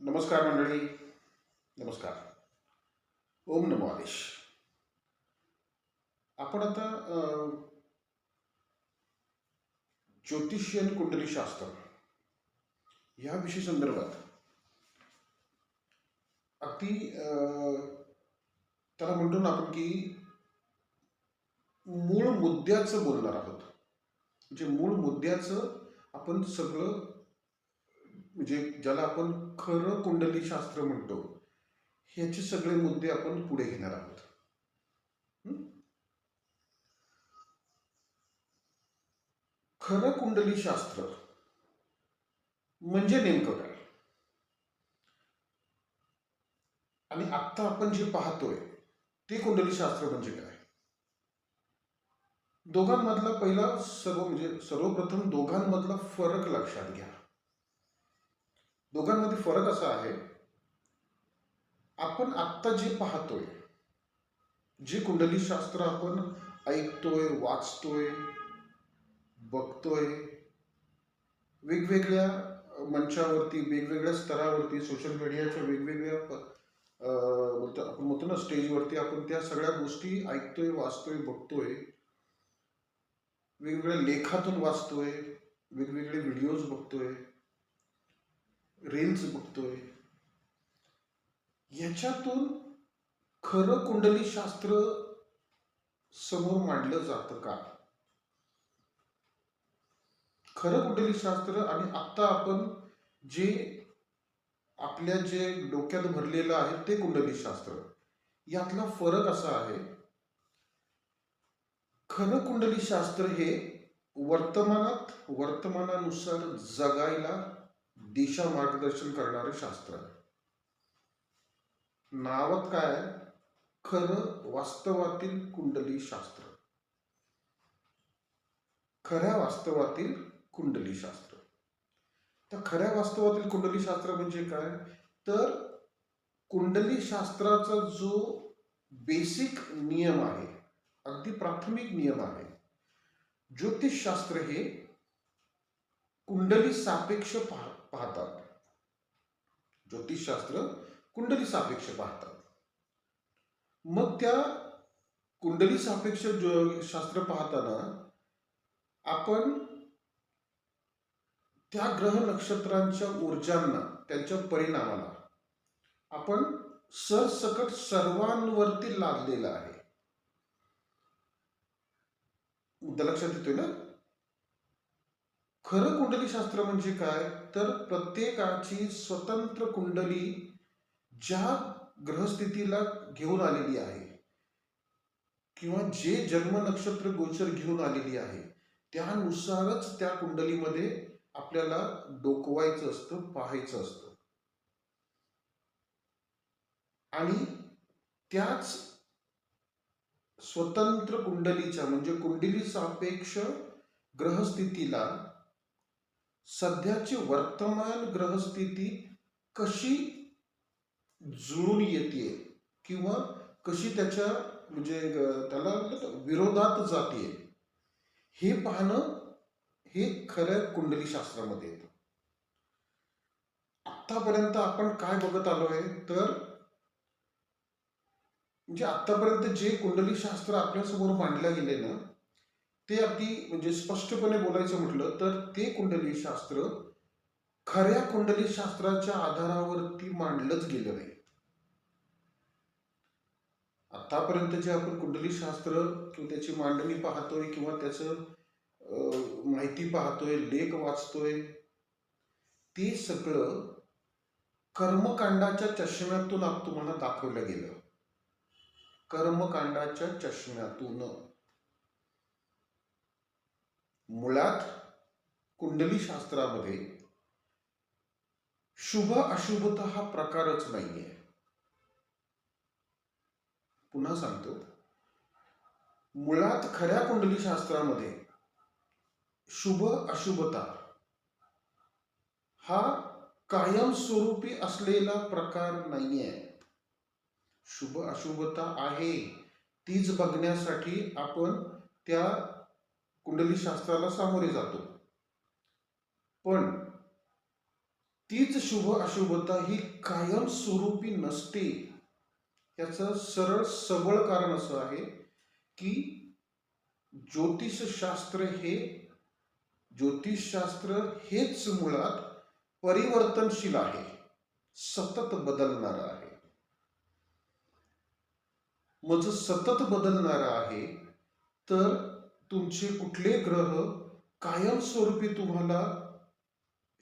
नमस्कार मंडळी. नमस्कार. ओम नमो आदेश. आपण आता ज्योतिष्य आणि कुंडली शास्त्र या विषय संदर्भात अगदी त्याला म्हणतो ना आपण की मूळ मुद्द्याचं बोलणार आहोत. म्हणजे मूळ मुद्द्याचं आपण सगळं, म्हणजे ज्याला आपण खरं कुंडली शास्त्र म्हणतो, ह्याचे सगळे मुद्दे आपण पुढे घेणार आहोत. खरं कुंडली शास्त्र म्हणजे नेमकं काय, आणि आत्ता आपण जे पाहतोय ते कुंडली शास्त्र म्हणजे काय, दोघांमधला पहिला सर्वप्रथम दोघांमधला फरक लक्षात घ्या. दोघांमध्ये फरक असा आहे, आपण आत्ता जे पाहतोय, जे कुंडली शास्त्र आपण ऐकतोय, वाचतोय, बघतोय, वेगवेगळ्या मंचावरती, वेगवेगळ्या स्तरावरती, सोशल मीडियाच्या वेगवेगळ्या आपण म्हणतो ना स्टेजवरती, आपण त्या सगळ्या गोष्टी ऐकतोय, वाचतोय, बघतोय, वेगवेगळ्या लेखातून वाचतोय, वेगवेगळे व्हिडिओज बघतोय, रील्स बघतोय. याच्यातून खरं कुंडली शास्त्र समोर मांडलं जातं का? खरं कुंडली शास्त्र आणि आत्ता आपण जे आपल्या जे डोक्यात भरलेलं आहे ते कुंडली शास्त्र, यातला फरक असा आहे, खरं कुंडली शास्त्र हे वर्तमानानुसार जगायला दिशा मार्गदर्शन करणारे शास्त्र आहे. नावात काय, खरं वास्तवातील कुंडली शास्त्र. खऱ्या वास्तवातील कुंडली शास्त्र. तर खऱ्या वास्तवातील कुंडली शास्त्र म्हणजे काय, तर कुंडली शास्त्राचा जो बेसिक नियम आहे, अगदी प्राथमिक नियम आहे, ज्योतिषशास्त्र हे कुंडली सापेक्ष पाहतात. ज्योतिषशास्त्र कुंडली सापेक्ष पाहतात. मग त्या कुंडली सापेक्ष शास्त्र पाहताना आपण त्या ग्रह नक्षत्रांच्या ऊर्जांना, त्यांच्या परिणामाला आपण सरसकट सर्वांवरती लादलेला आहे. मुद्दा लक्षात येतोय ना? खरं कुंडली शास्त्र म्हणजे काय, तर प्रत्येकाची स्वतंत्र कुंडली ज्या ग्रहस्थितीला घेऊन आलेली आहे, किंवा जे जन्म नक्षत्र गोचर घेऊन आलेली आहे, त्यानुसारच त्या कुंडलीमध्ये आपल्याला डोकवायचं असतं, पाहायचं असतं. आणि त्याच स्वतंत्र कुंडलीच्या, म्हणजे कुंडली सापेक्ष ग्रहस्थितीला सध्याची वर्तमान ग्रहस्थिती कशी जुळून येते, किंवा कशी त्याच्या म्हणजे त्याला विरोधात जाते, हे पाहणं हे खऱ्या कुंडली शास्त्रामध्ये येतं. आतापर्यंत आपण काय बघत आलोय, तर म्हणजे आतापर्यंत जे कुंडली शास्त्र आपल्यासमोर मांडल्या गेले ना, ते अगदी म्हणजे स्पष्टपणे बोलायचं म्हटलं तर ते कुंडली शास्त्र खऱ्या कुंडली शास्त्राच्या आधारावरती मांडलंच गेलं नाही. आतापर्यंत जे आपण कुंडली शास्त्र किंवा त्याची मांडणी पाहतोय, किंवा त्याचं माहिती पाहतोय, लेख वाचतोय, ते सगळं कर्मकांडाच्या चष्म्यातून तुम्हाला दाखवलं गेलं. कर्मकांडाच्या चष्म्यातून. मुळात कुंडली शास्त्रामध्ये शुभ अशुभता हा प्रकारच नाहीये. पुन्हा सांगतो, मुळात खऱ्या कुंडली शास्त्रामध्ये शुभ अशुभता हा कायमस्वरूपी असलेला प्रकार नाहीये. शुभ अशुभता आहे, तीच बघण्यासाठी आपण त्या कुंडली शास्त्राला सामोरे जातो. पण तीच शुभ अशुभता ही कायमस्वरूपी नसते. याचं सरळ सबळ कारण असं आहे की ज्योतिषशास्त्र हेच मुळात परिवर्तनशील आहे, सतत बदलणार आहे. मग जर सतत बदलणार आहे तर तुमचे कुठले ग्रह कायमस्वरूपी तुम्हाला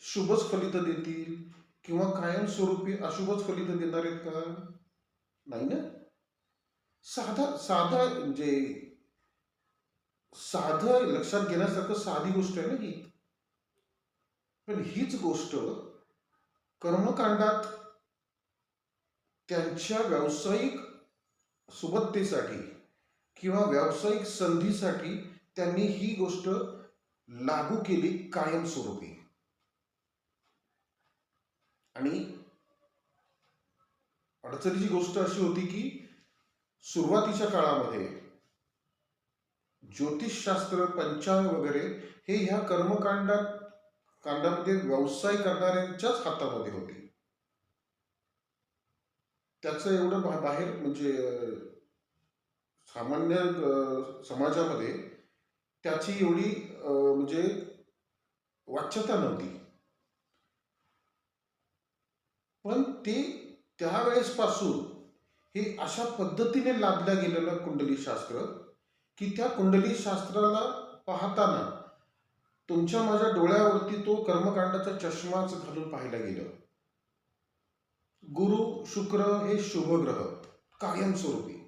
शुभच फलित देतील किंवा कायमस्वरूपी अशुभच फलित देणार आहेत का? नाही ना. साधा म्हणजे साधं लक्षात घेण्यासारखं साधी गोष्ट आहे ना ही. पण हीच गोष्ट कर्मकांडात त्यांच्या व्यावसायिक सुबत्तेसाठी किंवा व्यावसायिक संधीसाठी त्यांनी ही गोष्ट लागू केली कायमस्वरूपी. आणि अडचणीची गोष्ट अशी होती की सुरुवातीच्या काळामध्ये ज्योतिषशास्त्र, पंचांग वगैरे हे ह्या कांडामध्ये व्यवसाय करणाऱ्यांच्याच हातामध्ये होते. त्याचं एवढं बाहेर म्हणजे सामान्य समाजामध्ये त्याची एवढी म्हणजे वाच्यता नव्हती. पण ते त्यावेळेसपासून हे अशा पद्धतीने लादल्या गेलेलं कुंडलीशास्त्र की त्या कुंडलीशास्त्राला पाहताना तुमच्या माझ्या डोळ्यावरती तो कर्मकांडाचा चष्माच घालून पाहायला गेलं. गुरु शुक्र हे शुभ ग्रह कायमस्वरूपी,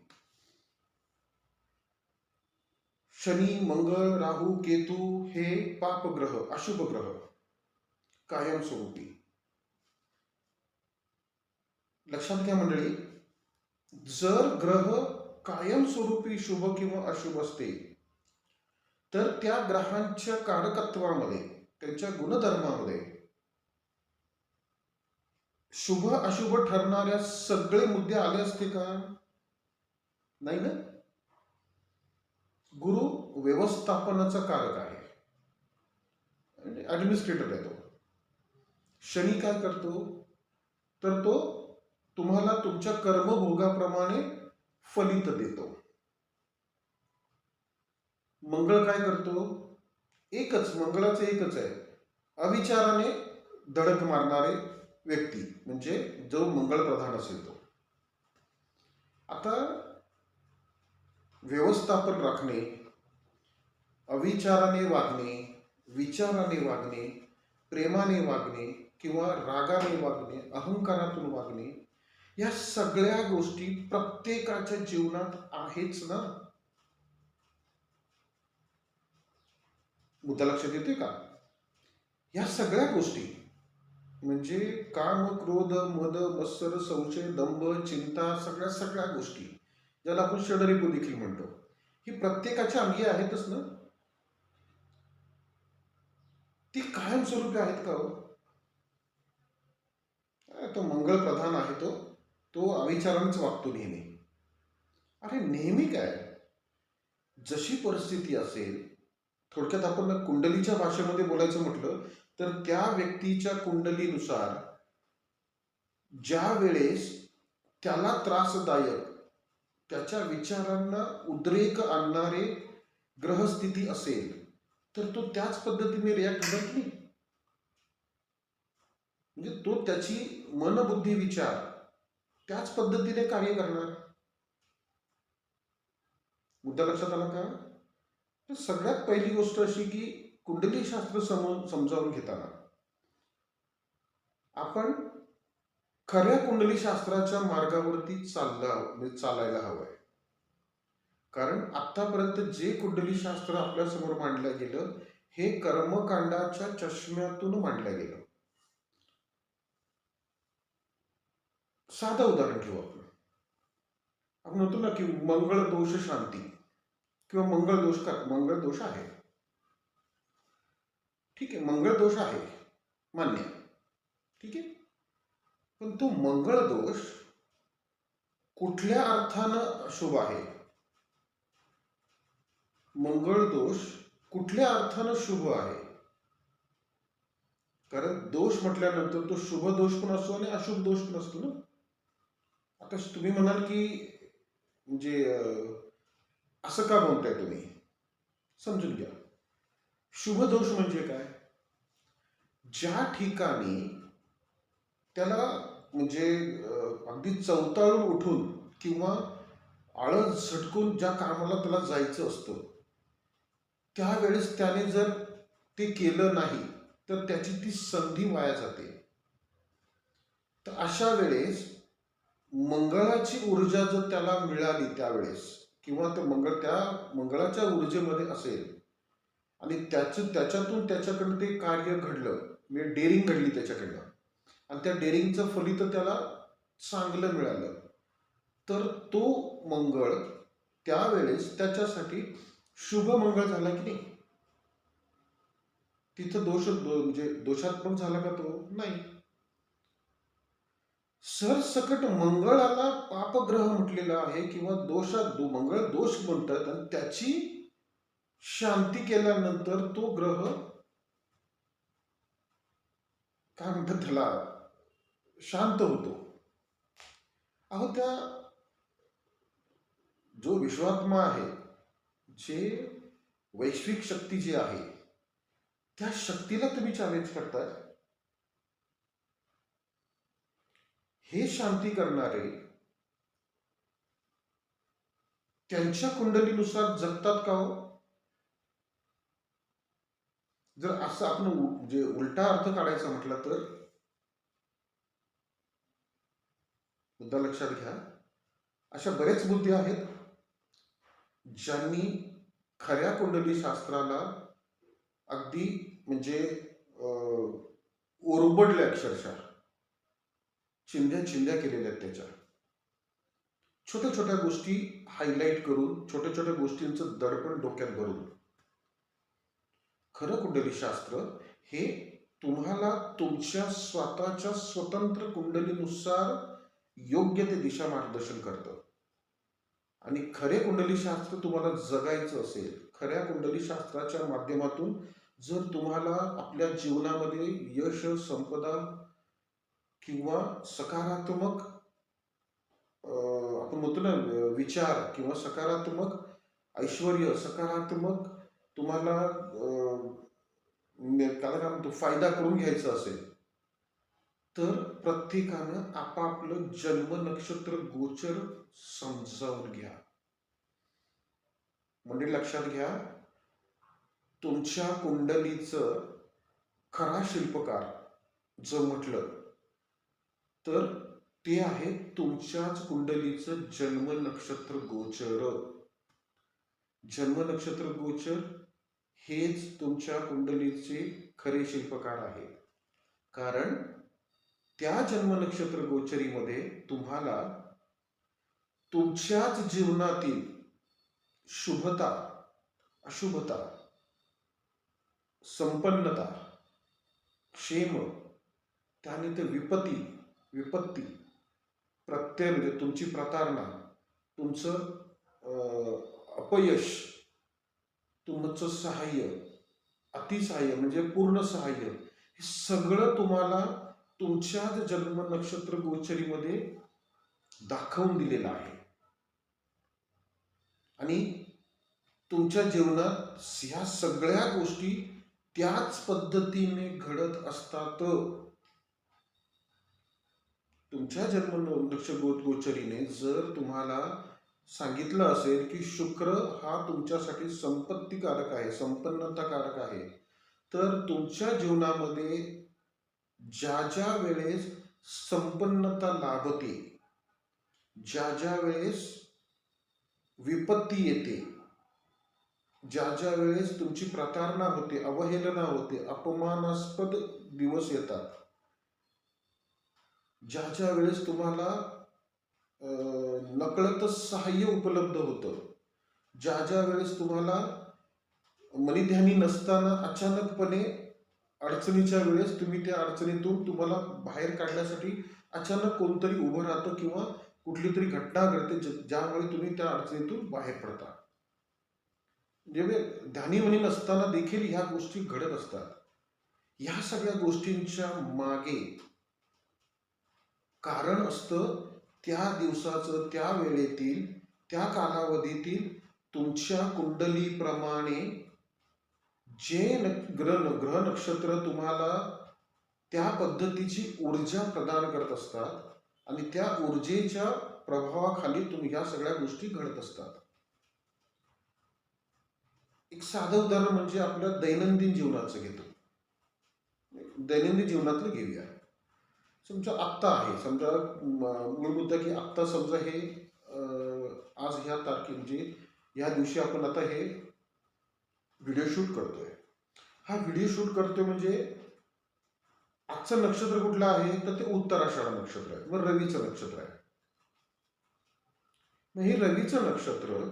शनी मंगळ राहू केतू हे पाप ग्रह अशुभ ग्रह कायमस्वरूपी. लक्षात घ्या मंडळी, जर ग्रह कायमस्वरूपी शुभ किंवा अशुभ असते तर त्या ग्रहांच्या कारकत्वामध्ये, त्यांच्या गुणधर्मामध्ये शुभ अशुभ ठरणाऱ्या सगळे मुद्दे आले असते का? नाही ना. गुरु व्यवस्थापनाचा कारक आहे, ऍडमिनिस्ट्रेटर आहे तो. शनी काय करतो तर तो तुम्हाला तुमच्या कर्मभोगाप्रमाणे फलित देतो. मंगळ काय करतो? मंगळाचं एकच आहे, अविचाराने धडक मारणारे व्यक्ती म्हणजे जो मंगळ प्रधान असेल तो. आता व्यवस्थापन राखणे, अविचाराने वागणे, विचाराने वागणे, प्रेमाने वागणे किंवा रागाने वागणे, अहंकारातून वागणे, या सगळ्या गोष्टी प्रत्येकाच्या जीवनात आहेच ना. मुद्दा लक्षात येते का? या सगळ्या गोष्टी म्हणजे काम, क्रोध, मद, मत्सर, संशय, दंभ, चिंता, सगळ्या गोष्टी ज्याला आपण षडरिपू देखील म्हणतो, ही प्रत्येकाच्या अंगी आहेतच ना. ती कायमस्वरूपी आहेत का हो? तो मंगळ प्रधान आहे, तो अविचारानेच वागतो नेहमी. अरे नेहमी काय, जशी परिस्थिती असेल, थोडक्यात आपण कुंडलीच्या भाषेमध्ये बोलायचं म्हटलं तर त्या व्यक्तीच्या कुंडलीनुसार ज्या वेळेस त्याला त्रासदायक, त्याच्या विचारांना उद्रेक आणणारे ग्रहस्थिती असेल तर तो त्याच पद्धतीने रिॲक्ट करत नाही. म्हणजे तो त्याची मनबुद्धी विचार त्याच पद्धतीने कार्य करणार. मुद्दा लक्षात आला का? तर सगळ्यात पहिली गोष्ट अशी की कुंडलीशास्त्र समजावून घेताना आपण खऱ्या कुंडलीशास्त्राच्या मार्गावरती चालायला हवंय. कारण आतापर्यंत जे कुंडलीशास्त्र आपल्या समोर मांडलं गेलं हे कर्मकांडाच्या चष्म्यातून मांडलं गेलं. साधं उदाहरण घेऊ आपण म्हणतो ना की मंगळ दोष शांती किंवा मंगळ दोष आहे. ठीक आहे, मंगळ दोष आहे मान्य, ठीक आहे. पण तो मंगळ दोष कुठल्या अर्थानं शुभ आहे? मंगळ दोष कुठल्या अर्थानं शुभ आहे? कारण दोष म्हटल्यानंतर तो शुभ दोष पण असतो आणि अशुभ दोष पण असतो ना. आता तुम्ही म्हणाल की म्हणजे असं का म्हणताय तुम्ही, समजून घ्या. शुभ दोष म्हणजे काय? ज्या ठिकाणी त्याला म्हणजे अगदी चवताळून उठून किंवा आळस झटकून ज्या कामाला त्याला जायचं असतं, त्यावेळेस त्याने जर ते केलं नाही तर त्याची ती संधी वाया जाते. तर अशा वेळेस मंगळाची ऊर्जा जर त्याला मिळाली त्यावेळेस, किंवा त्या मंगळाच्या ऊर्जेमध्ये असेल आणि त्याच्यातून त्याच्याकडनं ते कार्य घडलं, म्हणजे डेअरिंग घडली त्याच्याकडनं, आणि त्या डेअरिंगचं फलित त्याला चांगलं मिळालं, तर तो मंगळ त्यावेळेस त्याच्यासाठी शुभ मंगळ झाला की नाही? तिथं म्हणजे दोषात्मक झाला का तो? नाही. सरसकट मंगळाला पापग्रह म्हटलेलं आहे किंवा मंगळ दोष म्हणतात, आणि त्याची शांती केल्यानंतर तो ग्रह काय म्हणतात त्याला, शांत होतो. अहो, त्या जो विश्वात्मा आहे, जे वैश्विक शक्ती जी आहे, त्या शक्तीला तुम्ही चॅलेंज करताय. हे शांती करणारे त्यांच्या कुंडलीनुसार जगतात का हो? जर असं आपण म्हणजे उलटा अर्थ काढायचा म्हटलं तर, मुद्दा लक्षात घ्या, अशा बरेच बुद्धी आहेत ज्यांनी खऱ्या कुंडली शास्त्राला अगदी म्हणजे ओरबडले, अक्षरशः चिंध्या चिंध्या केलेल्या आहेत त्याच्या. छोट्या छोट्या गोष्टी हायलाईट करून, छोट्या छोट्या गोष्टींचं दडपण डोक्यात भरून. खरं कुंडली शास्त्र हे तुम्हाला तुमच्या स्वतःच्या स्वतंत्र कुंडलीनुसार योग्य ते दिशा मार्गदर्शन करतं. आणि खरे कुंडली शास्त्र तुम्हाला जगायचं असेल, खऱ्या कुंडली शास्त्राच्या माध्यमातून जर तुम्हाला आपल्या जीवनामध्ये यश, संपदा किंवा सकारात्मक आपण म्हणतो ना विचार, किंवा सकारात्मक ऐश्वर्य, सकारात्मक तुम्हाला काय म्हणतो फायदा करून घ्यायचा असेल, तर प्रत्येकानं आपापलं जन्म नक्षत्र गोचर समजावून घ्या. म्हणजे लक्षात घ्या, तुमच्या कुंडलीचं खरा शिल्पकार जर म्हटलं तर ते आहे तुमच्याच कुंडलीचं जन्म नक्षत्र गोचर. जन्म नक्षत्र गोचर हेच तुमच्या कुंडलीचे खरे शिल्पकार आहे. कारण त्या जन्म नक्षत्र गोचरीमध्ये तुम्हाला तुमच्याच जीवनातील शुभता, अशुभता, संपन्नता, क्षेम, त्यानंतर विपत्ती, प्रत्यय म्हणजे तुमची प्रतारणा, तुमचं अपयश, तुमचं सहाय्य, अतिसहाय्य म्हणजे पूर्ण सहाय्य, हे सगळं तुम्हाला तुमच्याच जन्म नक्षत्र गोचरीमध्ये दाखवून दिलेलं आहे. आणि तुमच्या जीवनात ह्या सगळ्या गोष्टी त्याच पद्धतीने घडत असतात. तुमच्या जन्म नक्षत्र गोचरीने जर तुम्हाला सांगितलं असेल की शुक्र हा तुमच्यासाठी संपत्तीकारक आहे, संपन्नताकारक आहे, तर तुमच्या जीवनामध्ये ज्या ज्या वेळेस संपन्नता लाभते, ज्या ज्या वेळेस विपत्ती येते, ज्या ज्या वेळेस तुमची प्रतारणा होते, अवहेलना होते, अपमानास्पद दिवस येतात, ज्या ज्या वेळेस तुम्हाला नकळतच सहाय्य उपलब्ध होतं, ज्या ज्या वेळेस तुम्हाला मनीध्यानी नसताना अचानकपणे अडचणीच्या वेळेस तुम्ही त्या अडचणीतून तुम्हाला बाहेर काढण्यासाठी अचानक कोणतरी उभं राहतं, किंवा कुठली तरी घटना घडते ज्यामुळे तुम्ही त्या अडचणीतून बाहेर पडता. म्हणजे ध्यानी म्हणी नसताना देखील ह्या गोष्टी घडत असतात. या सगळ्या गोष्टींच्या मागे कारण असतं त्या दिवसाचं, त्या वेळेतील, त्या कालावधीतील तुमच्या कुंडलीप्रमाणे जे ग्रह नक्षत्र तुम्हाला त्या पद्धतीची ऊर्जा प्रदान करत असतात आणि त्या ऊर्जेच्या प्रभावाखाली तुम्ही ह्या सगळ्या गोष्टी घडत असतात. एक साधं उदाहरण म्हणजे आपल्या दैनंदिन जीवनाचं घेतो. दैनंदिन जीवनातलं घेऊया. समजा आत्ता आहे, समजा मूळ मुद्दा की आत्ता समजा हे आज ह्या तारखे म्हणजे या दिवशी आपण आता हे व्हिडिओ शूट करतोय. हा व्हिडिओ शूट करतोय म्हणजे आजचं नक्षत्र कुठलं आहे तर ते उत्तराषाढ नक्षत्र आहे. मग रवीचं नक्षत्र आहे. मग हे रवीचं नक्षत्र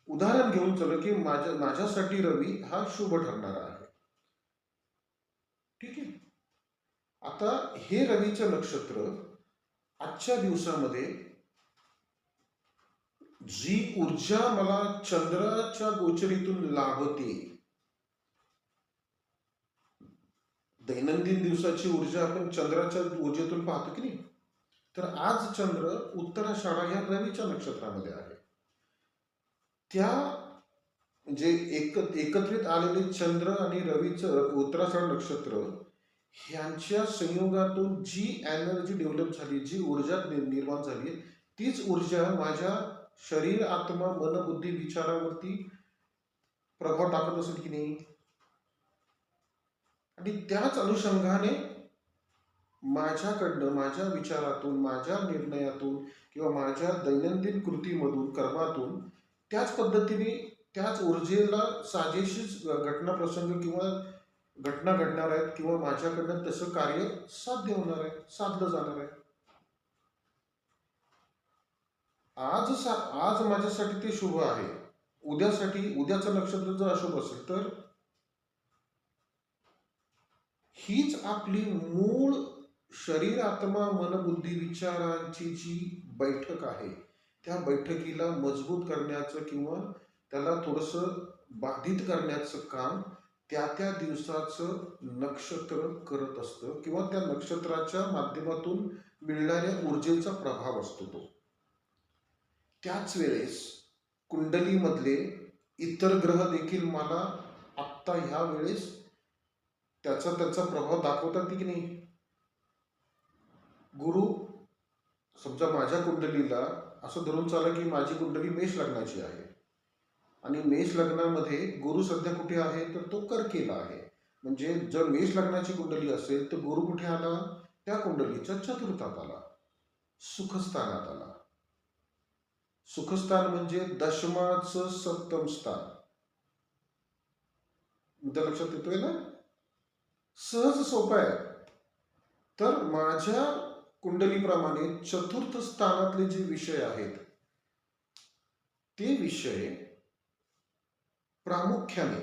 उदाहरण घेऊन चला की माझ्यासाठी रवी हा शुभ ठरणारा आहे. ठीक आहे. आता हे रवीचं नक्षत्र आजच्या दिवसामध्ये जी ऊर्जा मला चंद्राच्या गोचरीतून लाभते, दैनंदिन दिवसाची ऊर्जा आपण चंद्राच्या ऊर्जेतून पाहतो की नाही, तर आज चंद्र उत्तराषाढा या रवीच्या नक्षत्रामध्ये आहे. त्या म्हणजे एकत्रित आलेले चंद्र आणि रवीचं उत्तराषाढ नक्षत्र ह्यांच्या संयोगातून जी एनर्जी डेव्हलप झाली, जी ऊर्जा निर्माण झाली, तीच ऊर्जा माझ्या शरीर, आत्मा, मन, बुद्धी, विचारावरती प्रभाव टाकत असेल की नाही. आणि त्याच अनुषंगाने माझ्याकडनं, माझ्या विचारातून, माझ्या निर्णयातून किंवा माझ्या दैनंदिन कृतीमधून, कर्मातून त्याच पद्धतीने त्याच ऊर्जेला साजेशीच घटना प्रसंग किंवा घटना घडणार आहेत किंवा माझ्याकडनं तसं कार्य साध्य होणार आहे, साधलं जाणार आहे. आज माझ्यासाठी ते शुभ आहे, उद्याचं नक्षत्र जर अशुभ असेल तर हीच आपली मूळ शरीर, आत्मा, मन, बुद्धी, विचारांची जी बैठक आहे, त्या बैठकीला मजबूत करण्याचं किंवा त्याला थोडंसं बाधित करण्याचं काम त्या दिवसाचं नक्षत्र करत असतं किंवा त्या नक्षत्राच्या माध्यमातून मिळणाऱ्या ऊर्जेचा प्रभाव असतो तो. त्याच वेळेस कुंडलीमधले इतर ग्रह देखील मला आत्ता ह्या वेळेस त्याचा प्रभाव दाखवतात की नाही. गुरु समजा माझ्या कुंडलीला असं धरून चाला की माझी कुंडली मेष लग्नाची आहे आणि मेष लग्नामध्ये गुरु सध्या कुठे आहे तर तो कर्केला आहे. म्हणजे जर मेष लग्नाची कुंडली असेल तर गुरु कुठे आला, त्या कुंडलीच्या चतुर्थात आला, सुखस्थानात आला. सुखस्थान म्हणजे दशमाचं सप्तम स्थान. मुद्दा लक्षात येतोय ना. सहज सोपं आहे. तर माझ्या कुंडलीप्रमाणे चतुर्थ स्थानातले जे विषय आहेत ते विषय प्रामुख्याने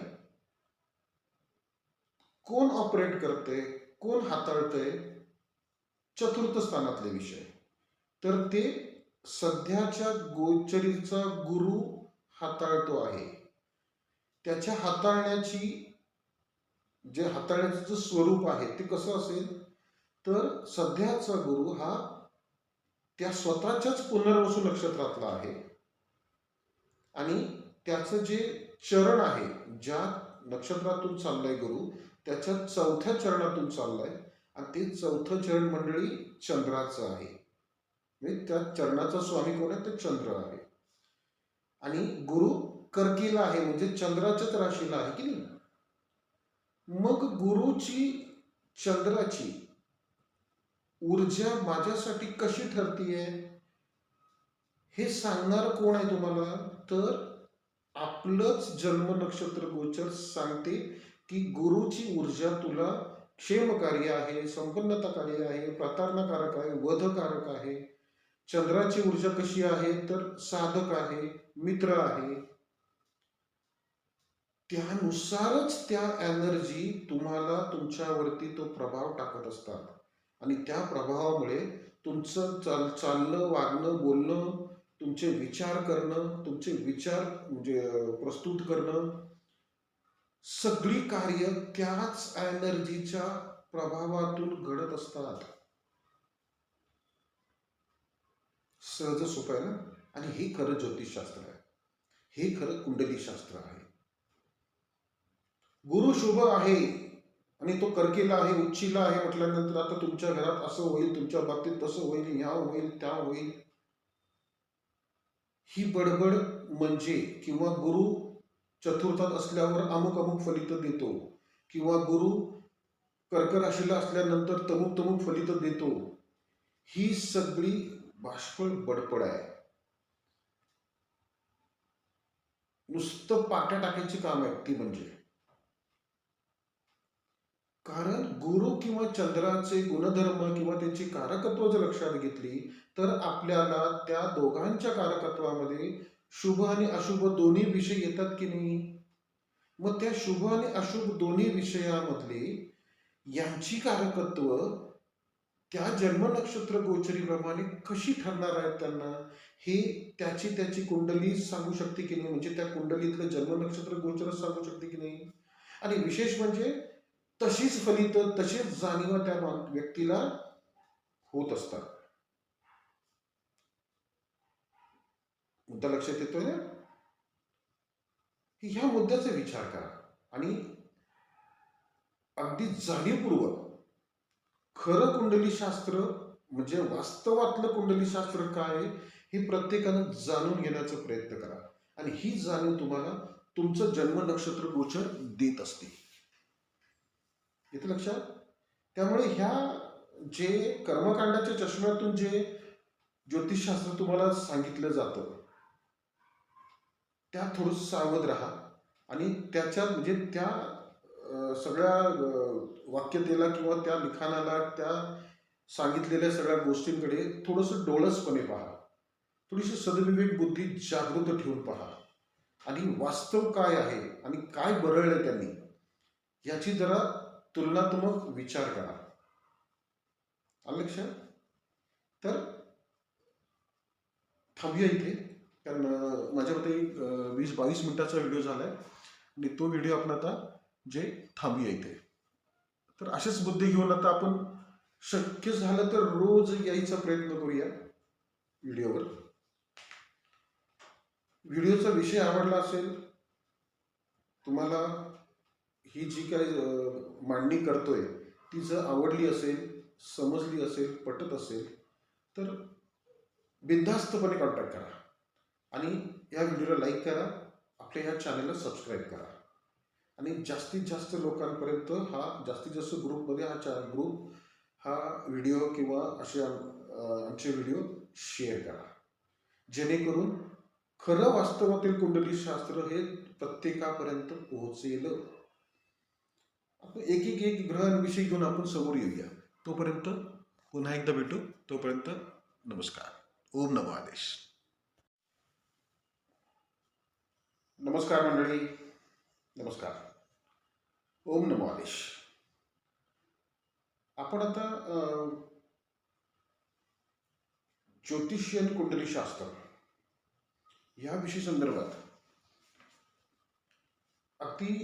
कोण ऑपरेट करते, कोण हाताळतंय, चतुर्थ स्थानातले विषय. तर ते सध्याच्या गोचरीचा गुरु हाताळतो आहे. त्याच्या हाताळण्याचं जे स्वरूप आहे ते कसं असेल तर सध्याचा गुरु हा त्या स्वतःच्याच पुनर्वसू नक्षत्रातला आहे आणि त्याचं जे चरण आहे, ज्या नक्षत्रातून चाललाय गुरु त्याच्या चौथ्या चरणातून चाललाय आणि ते चौथं चरण मंडळी चंद्राचं आहे. म्हणजे त्या चरणाचा स्वामी कोण आहे तर चंद्र आहे आणि गुरु कर्कीला आहे म्हणजे चंद्राच्याच राशीला आहे की नाही. मग गुरुची चंद्राची ऊर्जा माझ्यासाठी कशी ठरतीये हे सांगणार कोण आहे तुम्हाला तर आपलंच जन्म नक्षत्र गोचर सांगते की गुरुची ऊर्जा तुला क्षेमकारी आहे, संपन्नताकारी आहे, प्रतारणाकारक आहे, वधकारक आहे. चंद्राची ऊर्जा कशी आहे तर साधक आहे, मित्र आहे. त्यानुसारच त्या एनर्जी तुम्हाला तुमच्यावरती तो प्रभाव टाकत असतात आणि त्या प्रभावामुळे तुमचं चालणं, वागणं, बोलणं, तुमचे विचार करणं, तुमचे विचार म्हणजे प्रस्तुत करणं, सगळी कार्य त्याच एनर्जीच्या प्रभावातून घडत असतात. सहज सोपं आहे ना. आणि हे खरं ज्योतिषशास्त्र आहे, हे खरं कुंडली शास्त्र आहे. गुरु शुभ आहे आणि तो कर्केला आहे, उच्चीला आहे म्हटल्यानंतर आता तुमच्या घरात असं होईल, तुमच्या बाबतीत तसं होईल, ह्या होईल, त्या होईल, ही बडबड म्हणजे, किंवा गुरु चतुर्थात असल्यावर अमुक अमुक फलित देतो, किंवा गुरु कर्क राशीला असल्यानंतर तमुक तमुक फलित देतो, ही सगळी बाष्पळ बडबड आहे. नुसतं पाट्या टाकायची काम आहे ती म्हणजे. कारण गुरु किंवा चंद्राचे गुणधर्म किंवा त्यांची कारकत्व जर लक्षात घेतली तर आपल्याला त्या दोघांच्या कारकत्वामध्ये शुभ आणि अशुभ दोन्ही विषय येतात की नाही. मग त्या शुभ आणि अशुभ दोन्ही विषयामधले यांची कारकत्व त्या जन्म नक्षत्र गोचरीप्रमाणे कशी ठरणार आहेत त्यांना, हे त्याची त्याची कुंडली सांगू शकते की नाही, म्हणजे त्या कुंडलीतलं जन्म नक्षत्र गोचर सांगू शकते की नाही. आणि विशेष म्हणजे तशीच फलित, तशीच जाणीव त्या व्यक्तीला होत असतात. मुद्दा लक्षात येतोय ना. ह्या मुद्द्याचा विचार करा आणि अगदी जाणीवपूर्वक खरं कुंडली शास्त्र म्हणजे वास्तवातलं कुंडली शास्त्र काय आहे हे प्रत्येकानं जाणून घेण्याचा प्रयत्न करा. आणि ही जाणीव तुम्हाला तुमचं जन्म नक्षत्र गोचर देत असते. येतं लक्षात. त्यामुळे ह्या जे कर्मकांडाच्या चष्म्यातून जे ज्योतिषशास्त्र तुम्हाला सांगितलं जातं त्या थोडंसं सावध राहा. आणि त्याच्यात म्हणजे त्या सगळ्या वाक्यतेला किंवा त्या लिखाणाला, त्या सांगितलेल्या सगळ्या गोष्टींकडे थोडंसं डोळसपणे पहा. थोडीशी सदविवेक बुद्धी जागृत ठेवून पहा. आणि वास्तव काय आहे आणि काय बरळलं त्यांनी याची जरा तुलनात्मक विचार करा. आलं लक्षात. तर थांबूया इथे, कारण माझ्या मते 20-22 मिनिटाचा व्हिडिओ झालाय आणि तो व्हिडिओ आपण आता जे थांबूया इथे. तर असेच मुद्दे घेऊन आता आपण शक्य झालं तर रोज यायचा प्रयत्न करूया व्हिडिओवर. व्हिडिओचा विषय आवडला असेल तुम्हाला, ही जी काही मांडणी करतोय ती जर आवडली असेल, समजली असेल, पटत असेल तर बिनधास्तपणे कॉन्टॅक्ट करा आणि या व्हिडिओला लाईक करा, आपल्या या चॅनलला सबस्क्राईब करा आणि जास्तीत जास्त लोकांपर्यंत हा, जास्तीत जास्त ग्रुपमध्ये ग्रुप हा व्हिडिओ किंवा असे आमचे व्हिडिओ शेअर करा, जेणेकरून खरं वास्तवातील कुंडली शास्त्र हे प्रत्येकापर्यंत पोहोचेल. आपण एक ग्रहांविषयी घेऊन आपण समोर येऊया. तोपर्यंत पुन्हा एकदा भेटू. तोपर्यंत नमस्कार. ओम नमो आदेश. नमस्कार मंडळी, नमस्कार. ओम नमो आदेश. आपण आता ज्योतिष्य आणि कुंडली शास्त्र या विषय संदर्भात अगदी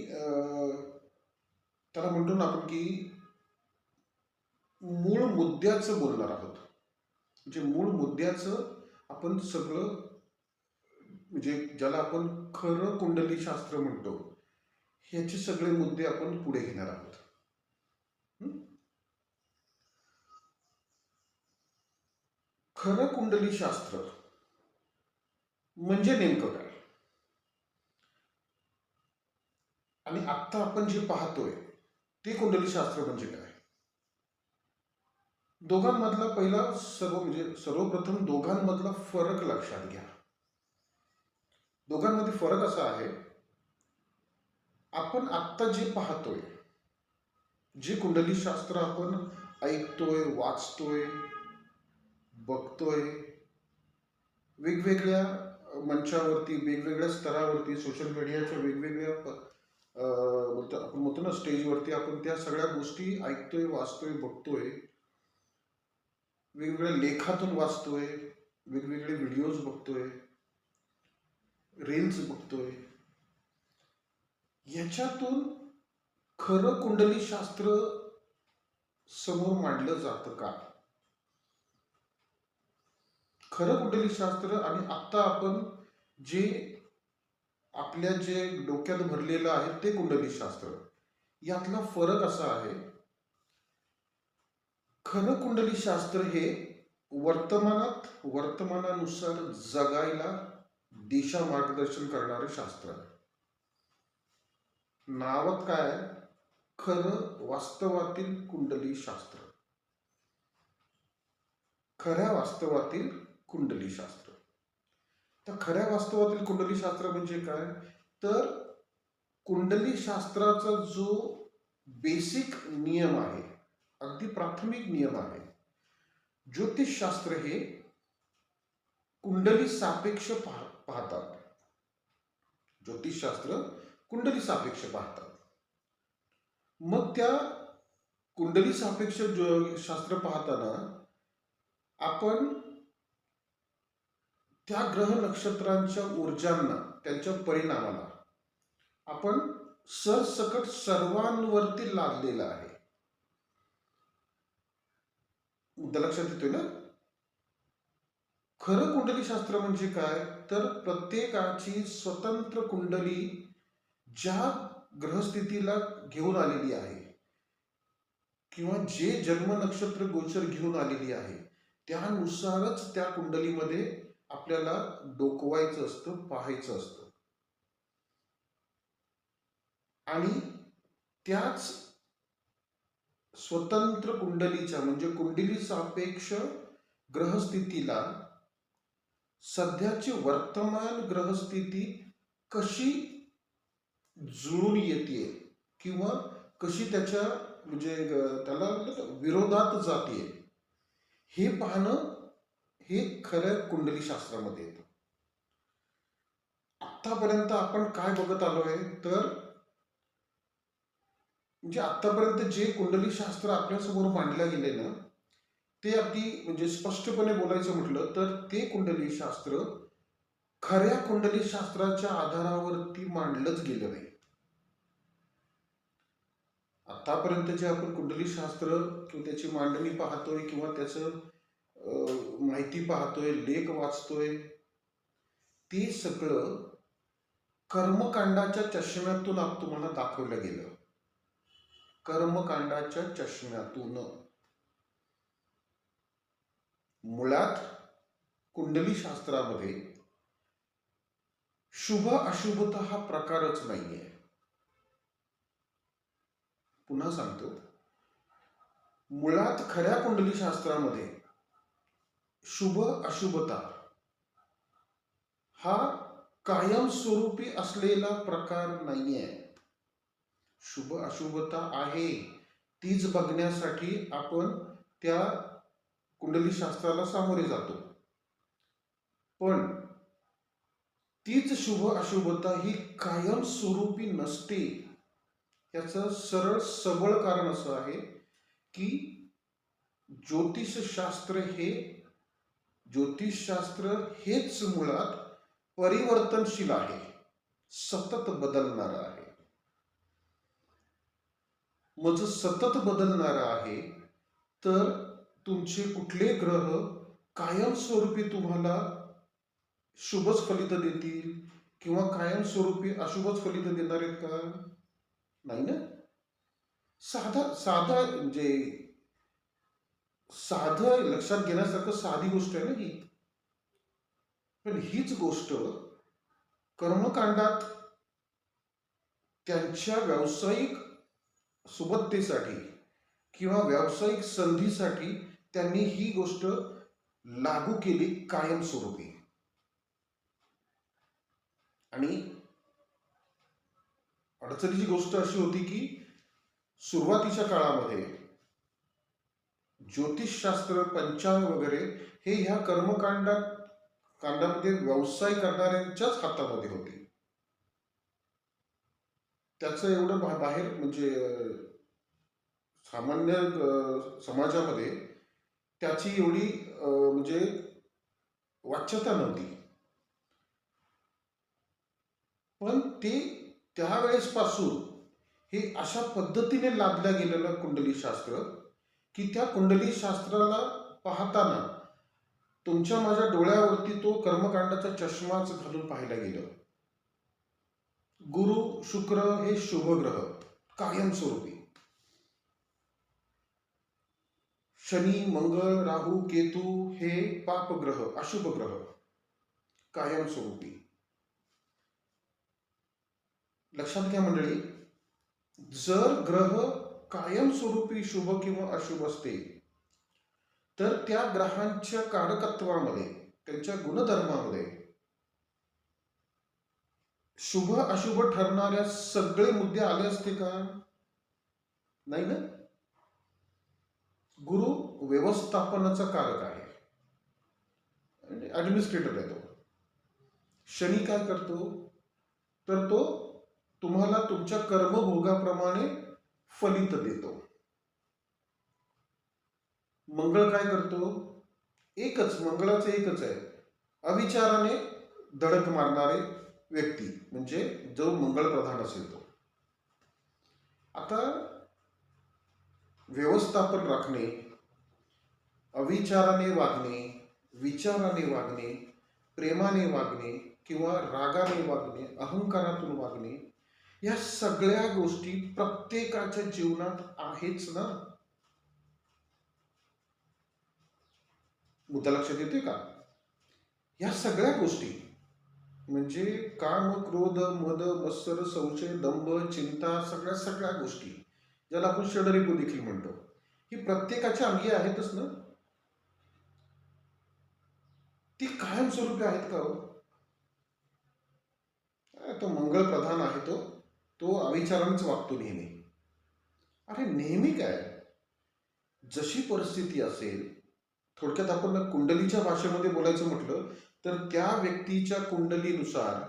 त्याला म्हणतो ना आपण की मूळ मुद्द्याचं बोलणार आहोत. म्हणजे मूळ मुद्द्याचं आपण सगळं, म्हणजे ज्याला आपण खरं कुंडली शास्त्र म्हणतो, ह्याचे सगळे मुद्दे आपण पुढे घेणार आहोत. खरं कुंडली शास्त्र म्हणजे नेमकं काय, आणि आत्ता आपण जे पाहतोय ते कुंडली शास्त्र म्हणजे काय. दोघांमधला पहिला म्हणजे सर्वप्रथम दोघांमधला फरक लक्षात घ्या. दोघांमध्ये फरक असा आहे, आपण आत्ता जे पाहतोय, जे कुंडली शास्त्र आपण ऐकतोय, वाचतोय, बघतोय, वेगवेगळ्या मंचावरती, वेगवेगळ्या स्तरावरती, सोशल मीडियाच्या वेगवेगळ्या आपण म्हणतो ना स्टेजवरती, आपण त्या सगळ्या गोष्टी ऐकतोय, वाचतोय, बघतोय, वेगवेगळ्या लेखातून वाचतोय, वेगवेगळे व्हिडिओज बघतोय, रील्स बघतोय. याच्यातून खरं कुंडली शास्त्र समोर मांडलं जातं का? खरं कुंडली शास्त्र आणि आत्ता आपण जे आपल्या जे डोक्यात भरलेलं आहे ते कुंडली शास्त्र, यातला फरक असा आहे. खरं कुंडली शास्त्र हे वर्तमानानुसार जगायला दिशा मार्गदर्शन करणारे शास्त्र आहे. नावात काय आहे? खरं वास्तवातील कुंडली शास्त्र. खऱ्या वास्तवातील कुंडली शास्त्र. तर खऱ्या वास्तवातील कुंडली शास्त्र म्हणजे काय? तर कुंडली शास्त्राचा जो बेसिक नियम आहे, अगदी प्राथमिक नियम आहे, ज्योतिषशास्त्र हे कुंडली सापेक्ष पाहतात. ज्योतिषशास्त्र कुंडली सापेक्ष पाहतात. मग त्या कुंडली सापेक्ष शास्त्र पाहताना आपण त्या ग्रह नक्षत्रांच्या ऊर्जांना, त्यांच्या परिणामाला आपण सरसकट सर्वांवरती लादलेला आहे. मुद्दा लक्षात येतोय ना? खरं कुंडली शास्त्र म्हणजे काय? तर प्रत्येकाची स्वतंत्र कुंडली ज्या ग्रहस्थितीला घेऊन आलेली आहे किंवा जे जन्म नक्षत्र गोचर घेऊन आलेली आहे, त्यानुसारच त्या कुंडलीमध्ये आपल्याला डोकवायचं असतं, पाहायचं असतं. आणि त्याच स्वतंत्र कुंडलीच्या म्हणजे कुंडली सापेक्ष ग्रहस्थितीला सध्याची वर्तमान ग्रहस्थिती कशी जुळून येते किंवा कशी त्याच्या म्हणजे त्याला विरोधात जाते, हे पाहणं हे खऱ्या कुंडली शास्त्रामध्ये येतं. आतापर्यंत आपण काय बघत आलोय? तर म्हणजे आतापर्यंत जे कुंडली शास्त्र आपल्यासमोर मांडल्या गेले ना, ते अगदी म्हणजे स्पष्टपणे बोलायचं म्हटलं तर ते कुंडली शास्त्र खऱ्या कुंडली शास्त्राच्या आधारावरती मांडलंच गेलं नाही. आतापर्यंत जे आपण कुंडली शास्त्र किंवा त्याची मांडणी पाहतोय किंवा त्याचं माहिती पाहतोय, लेख वाचतोय, ते सगळं कर्मकांडाच्या चष्म्यातून तुम्हाला दाखवलं गेलं. कर्मकांडाच्या चष्म्यातून. मुळात कुंडली शास्त्रामध्ये शुभ अशुभता हा प्रकारच नाहीये. पुन्हा सांगतो, मुळात खऱ्या कुंडली शास्त्रामध्ये शुभ अशुभता हा कायमस्वरूपी असलेला प्रकार नाहीये. शुभ अशुभता आहे, तीच बघण्यासाठी आपण त्या कुंडली शास्त्राला सामोरे जातो. पण तीच शुभ अशुभता ही कायमस्वरूपी नसते. याचं सरळ सबळ कारण असं आहे की ज्योतिषशास्त्र हेच मुळात परिवर्तनशील आहे, सतत बदलणारं आहे. मग जर सतत बदलणारं आहे तर तुमचे कुठले ग्रह कायमस्वरूपी तुम्हाला शुभच फलित देतील किंवा कायमस्वरूपी अशुभच फलित देणार आहेत का? नाही ना. साधा म्हणजे साधं लक्षात घेण्यासारखं साधी गोष्ट आहे ना ही. पण हीच गोष्ट कर्मकांडात त्यांच्या व्यावसायिक सुबत्तेसाठी किंवा व्यावसायिक संधीसाठी त्यांनी ही गोष्ट लागू केली कायमस्वरूपी. आणि अडचणीची गोष्ट अशी होती की सुरुवातीच्या काळामध्ये ज्योतिषशास्त्र, पंचांग वगैरे हे ह्या कांडामध्ये व्यवसाय करणाऱ्यांच्याच हातामध्ये होते. त्याचं एवढं बाहेर म्हणजे सामान्य समाजामध्ये त्याची एवढी म्हणजे वाच्यता नव्हती. पण ते त्यावेळेस पासून हे अशा पद्धतीने लादलं गेलेलं कुंडली शास्त्र की त्या कुंडली शास्त्राला पाहताना तुमच्या माझ्या डोळ्यावरती तो कर्मकांडाचा चष्माच घालून पाहायला गेलं. गुरु शुक्र हे शुभ ग्रह कायमस्वरूपी, शनी मंगळ राहू केतू हे पापग्रह अशुभ ग्रह कायमस्वरूपी. लक्षात घ्या मंडळी, जर ग्रह कायमस्वरूपी शुभ किंवा अशुभ असते तर त्या ग्रहांच्या कारकत्वामध्ये, त्यांच्या गुणधर्मामध्ये शुभ अशुभ ठरणाऱ्या सगळे मुद्दे आले असते का? नाही ना. गुरु व्यवस्थापनाचा कारक आहे, ऍडमिनिस्ट्रेटर आहे तो. शनी काय करतो तर तो तुम्हाला तुमच्या कर्मभोगाप्रमाणे फलित देतो. मंगळ काय करतो? मंगळाचं एकच आहे, अविचाराने धडक मारणारे व्यक्ती, म्हणजे जो मंगळ प्रधान असेल तो. आता व्यवस्थापन राखणे, अविचाराने वागणे, विचाराने वागणे, प्रेमाने वागणे किंवा रागाने वागणे, अहंकारातून वागणे, या सगळ्या गोष्टी प्रत्येकाच्या जीवनात आहेच ना. मुद्दा लक्षात येतोय का? या सगळ्या गोष्टी म्हणजे काम क्रोध मद मत्सर संशय दंभ चिंता, सगळ्या गोष्टी ज्याला आपण षडरिपू देखील म्हणतो, ही प्रत्येकाच्या अंगी आहेतच ना. ती कायमस्वरूपी आहेत का हो? तो मंगळ प्रधान आहे, तो अविचारानेच वागतो नेहमी. अरे नेहमी काय, जशी परिस्थिती असेल, थोडक्यात आपण कुंडलीच्या भाषेमध्ये बोलायचं म्हटलं तर त्या व्यक्तीच्या कुंडलीनुसार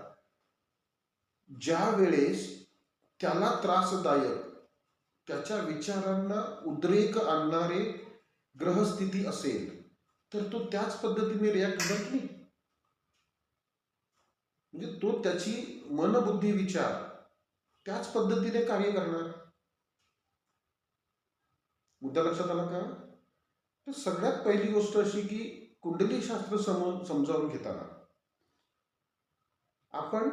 ज्या वेळेस त्याला त्रासदायक, त्याच्या विचारांना उद्रेक आणणारे ग्रहस्थिती असेल तर तो त्याच पद्धतीने रिॲक्ट होणार की नाही. म्हणजे तो त्याची मनबुद्धी विचार त्याच पद्धतीने कार्य करणार. मुद्दा लक्षात आला का? तर सगळ्यात पहिली गोष्ट अशी की कुंडली शास्त्र समजावून घेताना आपण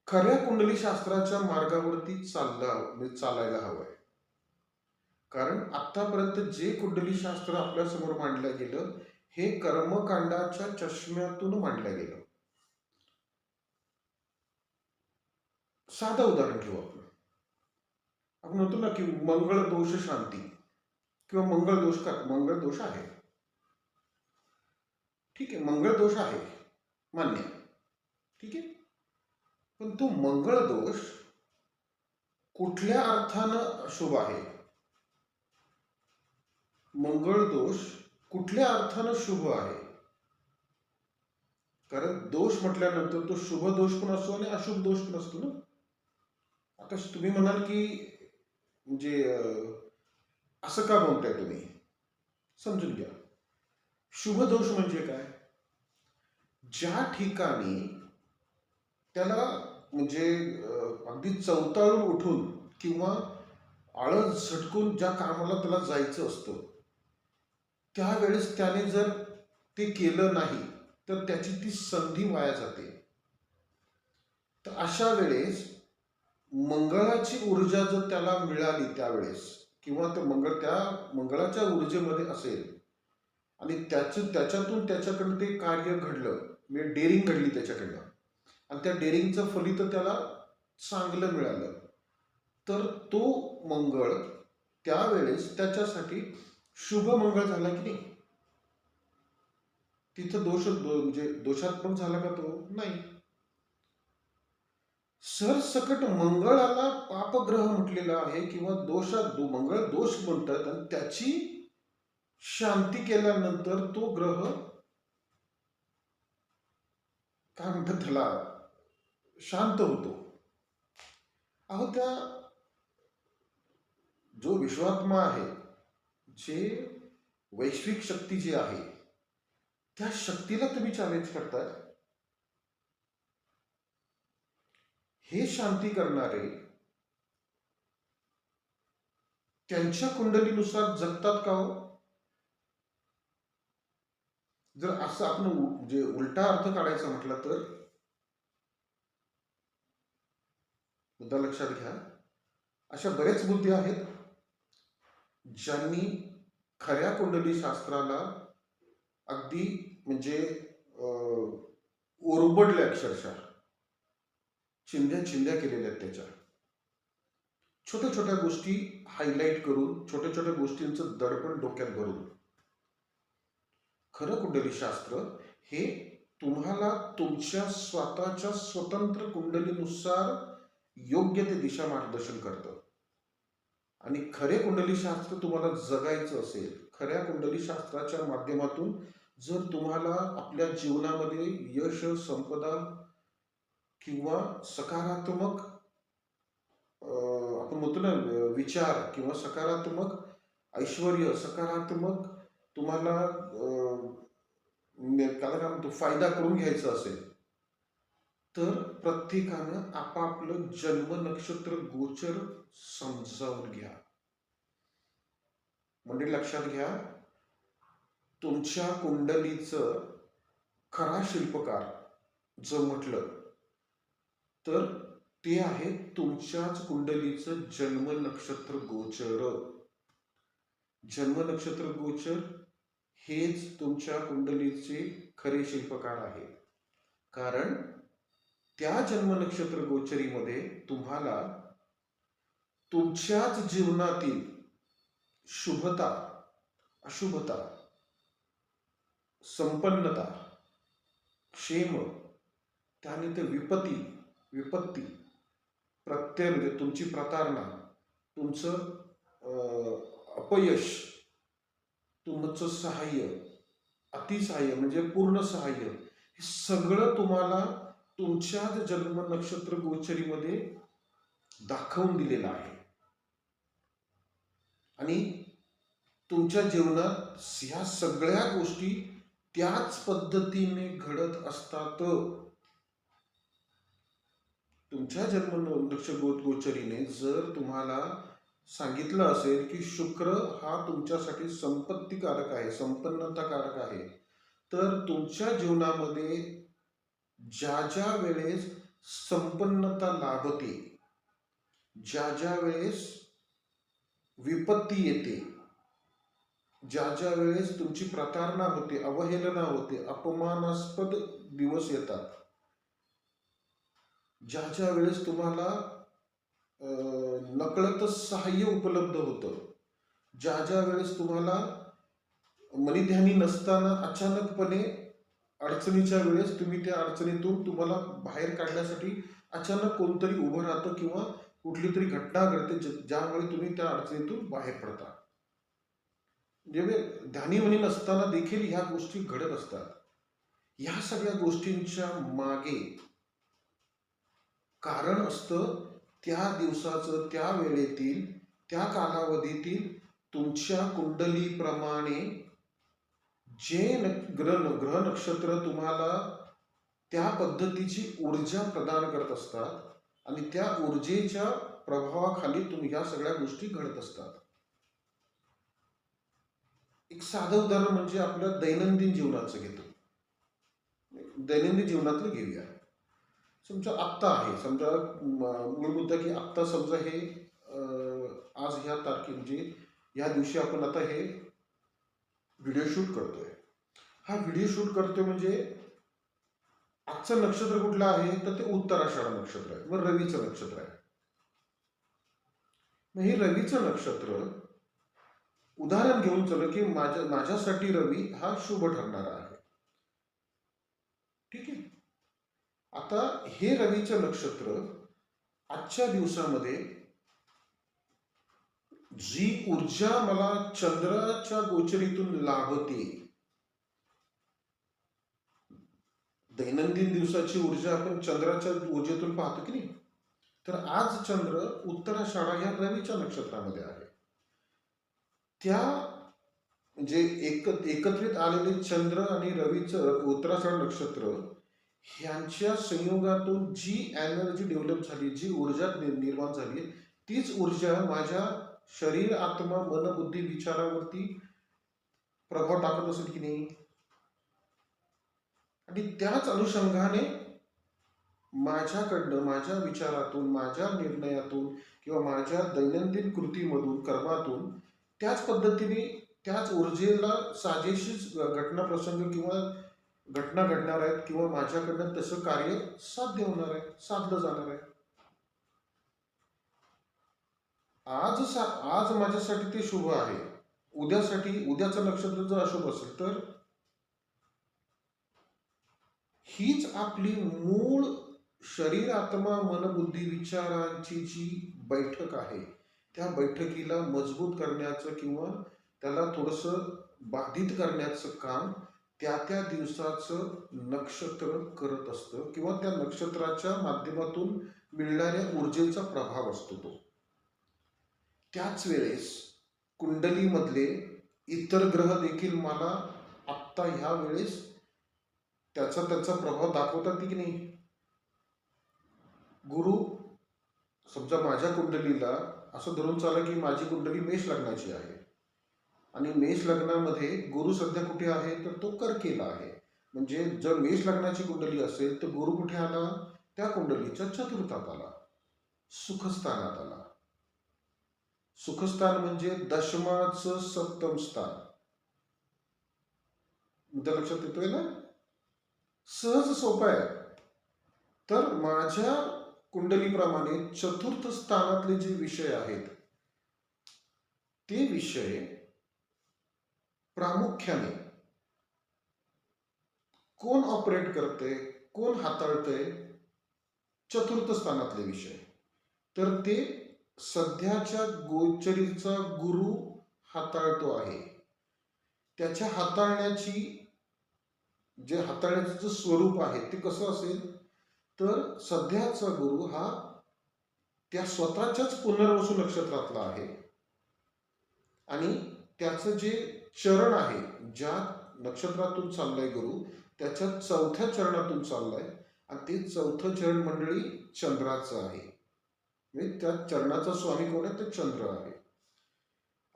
खऱ्या कुंडली शास्त्राच्या मार्गावरती चालायला हवंय. कारण आतापर्यंत जे कुंडली शास्त्र आपल्या समोर मांडलं गेलं हे कर्मकांडाच्या चष्म्यातून मांडलं गेलं. साधं उदाहरण घेऊ आपण म्हणतो ना की मंगळ दोष शांती किंवा मंगळ दोष आहे. ठीक आहे, मंगळ दोष आहे मान्य, ठीक आहे. पण तो मंगळ दोष कुठल्या अर्थानं शुभ आहे? मंगळ दोष कुठल्या अर्थानं शुभ आहे? कारण दोष म्हटल्यानंतर तो शुभ दोष पण असतो आणि अशुभ दोष पण असतो ना. आता तुम्ही म्हणाल की म्हणजे असं का बोलताय तुम्ही? समजून घ्या. शुभ दोष म्हणजे काय? ज्या ठिकाणी त्याला म्हणजे अगदी चवताळून उठून किंवा आळस झटकून ज्या कामाला त्याला जायचं असतं त्यावेळेस त्याने जर ते केलं नाही तर त्याची ती संधी वाया जाते. तर अशा वेळेस मंगळाची ऊर्जा जर त्याला मिळाली त्यावेळेस किंवा त्या मंगळाच्या ऊर्जेमध्ये असेल आणि त्याच्यातून त्याच्याकडे ते कार्य घडलं, म्हणजे डेअरिंग घडली त्याच्याकडनं आणि त्या डेअरिंगचं फलित त्याला चांगलं मिळालं, तर तो मंगळ त्यावेळेस त्याच्यासाठी शुभ मंगळ झाला की नाही. तिथं म्हणजे दोषात्मक झाला का तो? नाही. सरसकट मंगळाला पापग्रह म्हटलेला आहे किंवा मंगळ दोष म्हणतात आणि त्याची शांती केल्यानंतर तो ग्रह काय म्हणतात त्याला शांत होतो. अहो त्या जो विश्वात्मा आहे, जे वैश्विक शक्ती जी आहे त्या शक्तीला तुम्ही चॅलेंज करताय. हे शांती करणारे त्यांच्या कुंडलीनुसार जगतात का हो? जर असं आपण जे उलटा अर्थ काढायचा म्हटला तर मुद्दा लक्षात घ्या. अशा बऱ्याच बुद्धी आहेत ज्यांनी खऱ्या कुंडली शास्त्राला अगदी म्हणजे ओरबडले, अक्षरशः चिंध्या चिंध्या केलेल्या आहेत त्याच्या. छोट्या छोट्या गोष्टी हायलाईट करून, छोट्या छोट्या गोष्टींचं दडपण डोक्यात भरून. खरं कुंडली शास्त्र हे तुम्हाला तुमच्या स्वतःच्या स्वतंत्र कुंडलीनुसार योग्य ते दिशा मार्गदर्शन करतं. आणि खरे कुंडली शास्त्र तुम्हाला जगायचं असेल, खऱ्या कुंडली शास्त्राच्या माध्यमातून जर तुम्हाला आपल्या जीवनामध्ये यश, संपदा किंवा सकारात्मक आपण म्हणतो ना विचार किंवा सकारात्मक ऐश्वर्य, सकारात्मक तुम्हाला काय म्हणतो फायदा करून घ्यायचा असेल, तर प्रत्येकानं आपापलं जन्म नक्षत्र गोचर समजावून घ्या. म्हणजे लक्षात घ्या, तुमच्या कुंडलीचं खरा शिल्पकार जर म्हटलं तर ते आहे तुमच्याच कुंडलीचं जन्म नक्षत्र गोचर. जन्म नक्षत्र गोचर हेच तुमच्या कुंडलीचे खरे शिल्पकार आहे. कारण त्या जन्म नक्षत्र गोचरीमध्ये तुम्हाला तुमच्याच जीवनातील शुभता, अशुभता, संपन्नता, क्षेम, त्यानंतर विपत्ती, प्रत्यय म्हणजे तुमची प्रतारणा, तुमचं अपयश, तुमचं सहाय्य, अतिसहाय्य म्हणजे पूर्ण सहाय्य, हे सगळं तुम्हाला तुमच्याच जन्म नक्षत्र गोचरीमध्ये दाखवून दिलेलं आहे. आणि तुमच्या जीवनात ह्या सगळ्या गोष्टी त्याच पद्धतीने घडत असतात. तुमच्या जन्म नक्षत्र गोचरीने जर तुम्हाला सांगितलं असेल की शुक्र हा तुमच्यासाठी संपत्तीकारक आहे, संपन्नताकारक आहे, तर तुमच्या जीवनामध्ये ज्या ज्या वेळेस संपन्नता लाभते, ज्या ज्या वेळेस विपत्ती येते, ज्या ज्या वेळेस तुमची प्रतारणा होते, अवहेलना होते, अपमानास्पद दिवस येतात, ज्या ज्या वेळेस तुम्हाला नकळतच सहाय्य उपलब्ध होतं, ज्या ज्या वेळेस तुम्हाला मनीध्यानी नसताना अचानकपणे अडचणीच्या वेळेस तुम्ही त्या अडचणीतून तुम्हाला बाहेर काढण्यासाठी अचानक कोणतरी उभं राहतं किंवा कुठली तरी घटना घडते ज्यामुळे तुम्ही त्या अडचणीतून बाहेर पडता. म्हणजे ध्यानीमनी नसताना देखील ह्या गोष्टी घडत असतात. ह्या सगळ्या गोष्टींच्या मागे कारण असतं त्या दिवसाचं, त्या वेळेतील, त्या कालावधीतील तुमच्या कुंडलीप्रमाणे जे ग्रह नक्षत्र तुम्हाला त्या पद्धतीची ऊर्जा प्रदान करत असतात आणि त्या ऊर्जेच्या प्रभावाखाली तुम्ही ह्या सगळ्या गोष्टी घडत असतात. एक साधं उदाहरण म्हणजे आपल्या दैनंदिन जीवनाचं घेतो. दैनंदिन जीवनातलं घेऊया. समजा आत्ता आहे, समजा मूळ मुद्दा की आत्ता समजा हे आज ह्या तारखे म्हणजे ह्या दिवशी आपण आता हे व्हिडिओ शूट करतोय. हा व्हिडिओ शूट करतोय म्हणजे आजचं नक्षत्र कुठलं आहे तर ते उत्तराषाढ नक्षत्र आहे, मग रवीचं नक्षत्र आहे. मग हे रवीचं नक्षत्र उदाहरण घेऊन चल की माझ्यासाठी रवी हा शुभ ठरणारा आहे. ठीक आहे. आता हे रवीचं नक्षत्र आजच्या दिवसामध्ये जी ऊर्जा मला चंद्राच्या गोचरीतून लाभते, दैनंदिन दिवसाची ऊर्जा आपण चंद्राच्या ऊर्जेतून पाहतो की नाही, तर आज चंद्र उत्तराषाढा या रवीच्या नक्षत्रामध्ये आहे. त्या म्हणजे एकत्रित आलेले चंद्र आणि रवीचं उत्तराषाढ नक्षत्र ह्यांच्या संयोगातून जी एनर्जी डेव्हलप झाली, जी ऊर्जा निर्माण झाली, तीच ऊर्जा माझ्या शरीर, आत्मा, मन, बुद्धी, विचारावरती प्रभाव टाकत असेल की नाही. आणि त्याच अनुषंगाने माझ्याकडनं, माझ्या विचारातून, माझ्या निर्णयातून किंवा माझ्या दैनंदिन कृतीमधून, कर्मातून त्याच पद्धतीने त्याच ऊर्जेला साजेशीच घटना प्रसंग किंवा घटना घडणार आहेत किंवा माझ्याकडनं तसं कार्य साध्य होणार आहे, साधलं जाणार आहे. आज माझ्यासाठी ते शुभ आहे, उद्याचं नक्षत्र जर अशुभ असेल तर हीच आपली मूळ शरीर, आत्मा, मन, बुद्धी, विचारांची जी बैठक आहे, त्या बैठकीला मजबूत करण्याचं किंवा त्याला थोडंसं बाधित करण्याचं काम त्या त्या दिवसाचं नक्षत्र करत असतं किंवा त्या नक्षत्राच्या माध्यमातून मिळणाऱ्या ऊर्जेचा प्रभाव असतो तो. त्याच वेळेस कुंडलीमधले इतर ग्रह देखील मला आत्ता ह्या वेळेस त्याचा प्रभाव दाखवतात की नाही. गुरु समजा माझ्या कुंडलीला असं धरून चाला की माझी कुंडली मेष लग्नाची आहे आणि मेष लग्नामध्ये गुरु सध्या कुठे आहे तर तो कर्केला आहे. म्हणजे जर मेष लग्नाची कुंडली असेल तर गुरु कुठे आला, त्या कुंडलीच्या चतुर्थात आला, सुखस्थानात आला. सुखस्थान म्हणजे दशमाचं सप्तम स्थान. मुद्दा लक्षात येतोय ना. सहज सोपं आहे. तर माझ्या कुंडलीप्रमाणे चतुर्थ स्थानातले जे विषय आहेत ते विषय प्रामुख्याने कोण ऑपरेट करते, कोण हाताळतंय, चतुर्थ स्थानातले विषय. तर ते सध्याच्या गोचरीचा गुरु हाताळतो आहे. त्याच्या हाताळण्याचं जे स्वरूप आहे ते कसं असेल तर सध्याचा गुरु हा त्या स्वतःच्याच पुनर्वसू नक्षत्रातला आहे आणि त्याचं जे चरण आहे, ज्या नक्षत्रातून चाललाय गुरु त्याच्या चौथ्या चरणातून चाललाय आणि ते चौथं चरण मंडळी चंद्राचं आहे. म्हणजे त्या चरणाचा स्वामी कोण आहे तर चंद्र आहे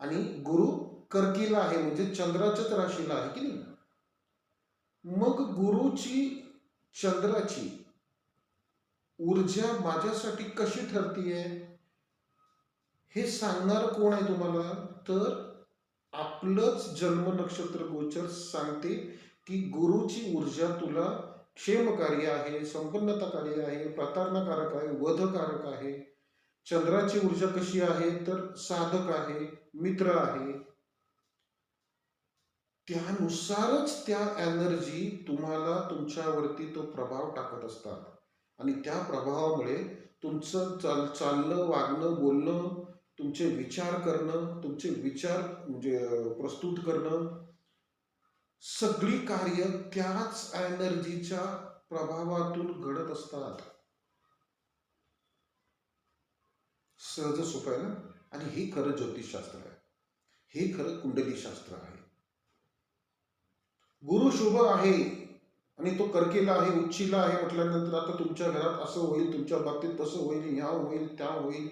आणि गुरु कर्कीला आहे म्हणजे चंद्राच्याच राशीला आहे की नाही. मग गुरुची, चंद्राची ऊर्जा माझ्यासाठी कशी ठरतीये हे सांगणार कोण आहे तुम्हाला तर आपलंच जन्म नक्षत्र गोचर सांगते की गुरुची ऊर्जा तुला क्षेमकारी आहे, संपन्नताकारी आहे, प्रतारणाकारक आहे, वधकारक आहे. चंद्राची ऊर्जा कशी आहे तर साधक आहे, मित्र आहे. त्यानुसारच त्या एनर्जी तुम्हाला तुमच्यावरती तो प्रभाव टाकत असतात आणि त्या प्रभावामुळे तुमचं चालणं, वागणं, बोलणं, तुमचे विचार करणं, तुमचे विचार म्हणजे प्रस्तुत करणं, सगळी कार्य त्याच एनर्जीच्या प्रभावातून घडत असतात. सहज सोपं आहे ना. आणि हे खरं ज्योतिषशास्त्र आहे, हे खरं कुंडली शास्त्र आहे. गुरु शुभ आहे आणि तो कर्केला आहे, उच्चीला आहे म्हटल्यानंतर आता तुमच्या घरात असं होईल, तुमच्या बाबतीत तसं होईल, ह्या होईल, त्या होईल,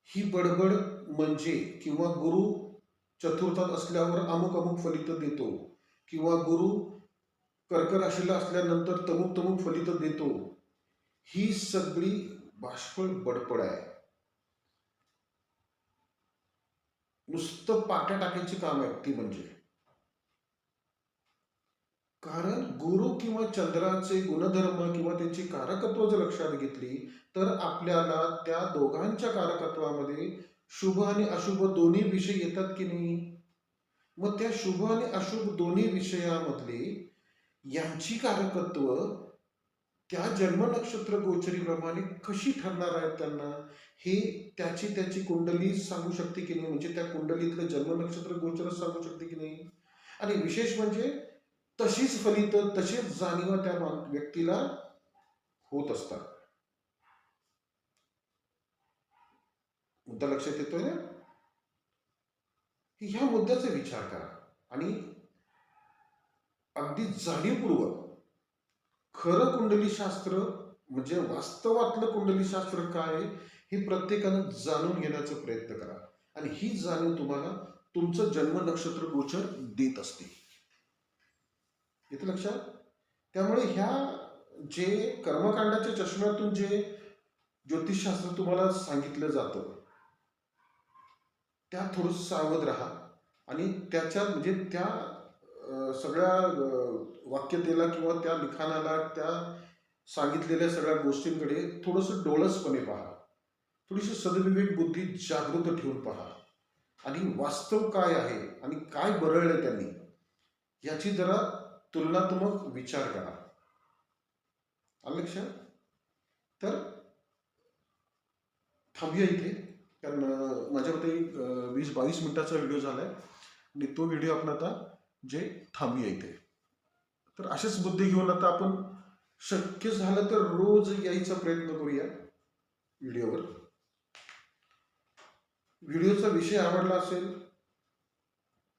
ही बडबड म्हणजे किंवा गुरु चतुर्थात असल्यावर अमुक अमुक फलित देतो किंवा गुरु कर्क राशीला असल्यानंतर तमुक तमुक फलित देतो, ही सगळी बाष्पळ बडबड आहे. नुसतं पाट्या टाकायची काम आहे ती. म्हणजे कारण गुरु किंवा चंद्राचे गुणधर्म किंवा त्यांची कारकत्व जर लक्षात घेतली तर आपल्याला त्या दोघांच्या कारकत्वामध्ये शुभ आणि अशुभ दोन्ही विषय येतात की नाही. मग त्या शुभ आणि अशुभ दोन्ही विषयामधले यांची कारकत्व त्या जन्म नक्षत्र गोचरीप्रमाणे कशी ठरणार आहेत त्यांना, हे त्याची कुंडली सांगू शकते की नाही. म्हणजे त्या कुंडलीतलं जन्म नक्षत्र गोचर सांगू शकते की नाही. आणि विशेष म्हणजे तशीच फलित, तशीच जाणीवा त्या व्यक्तीला होत असतात. मुद्दा लक्षात येतोय ना. ह्या मुद्द्याचा विचार करा आणि अगदी जाणीवपूर्वक खरं कुंडलीशास्त्र म्हणजे वास्तवातलं कुंडलीशास्त्र काय आहे हे प्रत्येकानं जाणून घेण्याचा प्रयत्न करा. आणि ही जाणीव तुम्हाला तुमचं जन्म नक्षत्र गोचर देत असते. येतं लक्षात? त्यामुळे ह्या जे कर्मकांडाच्या चष्म्यातून जे ज्योतिषशास्त्र तुम्हाला सांगितलं जातं, त्या थोडंसं सावध राहा. आणि त्याच्यात म्हणजे त्या सगळ्या वाक्यतेला किंवा त्या लिखाणाला, त्या सांगितलेल्या सगळ्या गोष्टींकडे थोडंसं डोळसपणे पहा. थोडीशी सद्विवेक बुद्धी जागृत ठेवून पहा. आणि वास्तव काय आहे आणि काय बरळलं त्यांनी याची जरा तुलनात्मक विचार करा. आलं लक्षात? तर थांबूया इथे, कारण माझ्या मते 20-22 मिनिटाचा व्हिडिओ झालाय आणि तो व्हिडिओ आपण आता जे थांबूया इथे. तर अशाच बुद्धी घेऊन आता आपण शक्य झालं तर रोज यायचा प्रयत्न करूया व्हिडिओवर. व्हिडिओचा विषय आवडला असेल,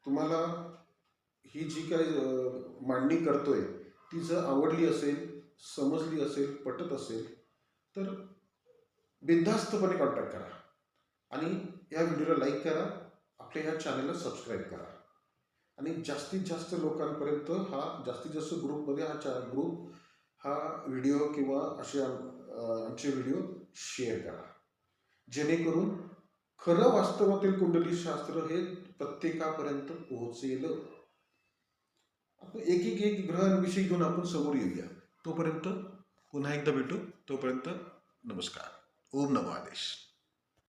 तुम्हाला ही जी काही मांडणी करतोय ती जर आवडली असेल, समजली असेल, पटत असेल, तर बिनधास्तपणे कॉन्टॅक्ट करा आणि या व्हिडिओला लाईक करा, आपल्या ह्या चॅनलला सबस्क्राईब करा आणि जास्तीत जास्त लोकांपर्यंत जास्तीत जास्त ग्रुपमध्ये ग्रुप हा व्हिडिओ किंवा असे आमचे व्हिडिओ शेअर करा, जेणेकरून खरं वास्तवातील कुंडलीशास्त्र हे प्रत्येकापर्यंत पोहोचेल. आपण एक ग्रहांविषयी घेऊन आपण समोर येऊया. तोपर्यंत पुन्हा एकदा भेटू. तोपर्यंत नमस्कार. ओम नमो आदेश.